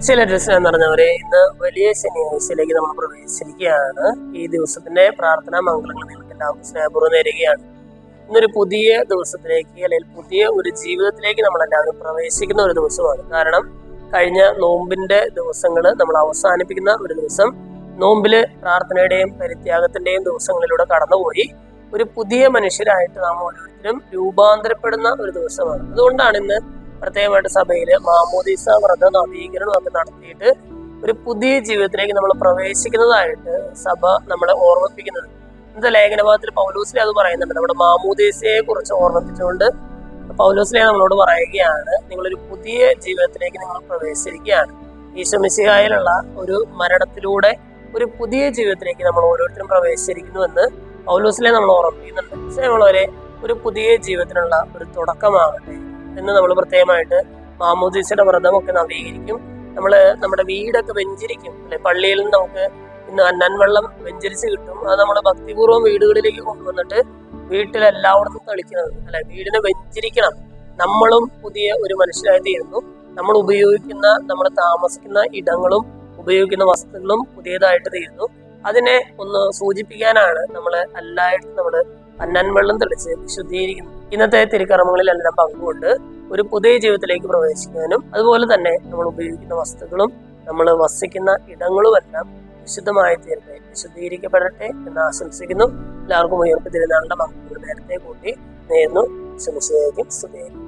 ചില രസം നിറഞ്ഞവരെ ഇന്ന് വലിയ ശനിയാഴ്ചയിലേക്ക് നമ്മൾ പ്രവേശിച്ചിരിക്കുകയാണ്. ഈ ദിവസത്തിന്റെ പ്രാർത്ഥനാ മംഗളങ്ങൾ നിങ്ങൾക്ക് എല്ലാവർക്കും സ്നേഹപൂർവ്വം നേരുകയാണ്. ഇന്നൊരു പുതിയ ദിവസത്തിലേക്ക് അല്ലെങ്കിൽ പുതിയ ഒരു ജീവിതത്തിലേക്ക് നമ്മൾ എല്ലാവരും പ്രവേശിക്കുന്ന ഒരു ദിവസമാണ്. കാരണം കഴിഞ്ഞ നോമ്പിന്റെ ദിവസങ്ങൾ നമ്മൾ അവസാനിപ്പിക്കുന്ന ഒരു ദിവസം, നോമ്പില് പ്രാർത്ഥനയുടെയും പരിത്യാഗത്തിന്റെയും ദിവസങ്ങളിലൂടെ കടന്നുപോയി ഒരു പുതിയ മനുഷ്യരായിട്ട് നാം ഓരോരുത്തരും രൂപാന്തരപ്പെടുന്ന ഒരു ദിവസമാണ്. അതുകൊണ്ടാണ് ഇന്ന് പ്രത്യേകമായിട്ട് സഭയില് മാമോദീസ വ്രത നവീകരണം ഒക്കെ നടത്തിയിട്ട് ഒരു പുതിയ ജീവിതത്തിലേക്ക് നമ്മൾ പ്രവേശിക്കുന്നതായിട്ട് സഭ നമ്മളെ ഓർമ്മിപ്പിക്കുന്നത്. ഇന്നത്തെ ലേഖനഭാഗത്തിൽ പൗലോസിലെ അത് പറയുന്നുണ്ട്. നമ്മുടെ മാമോദീസയെ കുറിച്ച് ഓർമ്മിപ്പിച്ചുകൊണ്ട് പൗലോസിലെ നമ്മളോട് പറയുകയാണ്, നിങ്ങളൊരു പുതിയ ജീവിതത്തിലേക്ക് നിങ്ങൾ പ്രവേശിച്ചിരിക്കുകയാണ്. ഈശോ മിശിഹായിലുള്ള ഒരു മരണത്തിലൂടെ ഒരു പുതിയ ജീവിതത്തിലേക്ക് നമ്മൾ ഓരോരുത്തരും പ്രവേശിച്ചിരിക്കുന്നുവെന്ന് പൗലോസിലെ നമ്മൾ ഓർമ്മിപ്പിക്കുന്നുണ്ട്. നമ്മളവരെ ഒരു പുതിയ ജീവിതത്തിനുള്ള ഒരു തുടക്കമാകട്ടെ എന്ന് നമ്മൾ പ്രത്യേകമായിട്ട് മാമോദീസയുടെ വ്രതമൊക്കെ നവീകരിക്കും. നമ്മുടെ വീടൊക്കെ വെഞ്ചരിക്കും അല്ലെ. പള്ളിയിൽ നിന്ന് നമുക്ക് ഇന്ന് അന്നൻ വെള്ളം വെഞ്ചരിച്ച് കിട്ടും. അത് നമ്മൾ ഭക്തിപൂർവ്വം വീടുകളിലേക്ക് കൊണ്ടുവന്നിട്ട് വീട്ടിലെല്ലായിടത്തും തളിക്കുന്നത് അല്ലെ. വീടിനെ വെഞ്ചരിക്കണം. നമ്മളും പുതിയ ഒരു മനുഷ്യരായി തീരുന്നു. നമ്മൾ ഉപയോഗിക്കുന്ന, നമ്മൾ താമസിക്കുന്ന ഇടങ്ങളും ഉപയോഗിക്കുന്ന വസ്തുക്കളും പുതിയതായിട്ട് തീരുന്നു. അതിനെ ഒന്ന് സൂചിപ്പിക്കാനാണ് നമ്മൾ എല്ലായിടത്തും നമ്മൾ അന്നൻ വെള്ളം തെളിച്ച് വിശുദ്ധീകരിക്കുന്നത്. ഇന്നത്തെ തിരുക്കർമ്മങ്ങളിലെല്ലാം പങ്കുകൊണ്ട് ഒരു പുതിയ ജീവിതത്തിലേക്ക് പ്രവേശിക്കാനും അതുപോലെ തന്നെ നമ്മൾ ഉപയോഗിക്കുന്ന വസ്തുക്കളും നമ്മൾ വസിക്കുന്ന ഇടങ്ങളുമെല്ലാം വിശുദ്ധമായി തീരട്ടെ, വിശുദ്ധീകരിക്കപ്പെടട്ടെ എന്ന് ആശംസിക്കുന്നു. എല്ലാവർക്കും ഉയർപ്പ് തിരുനാളിന്റെ മംഗളങ്ങൾ നേരത്തെ കൂട്ടി നേരുന്നു. ശുശ്രൂഷയ്ക്കും സ്തുതിയും.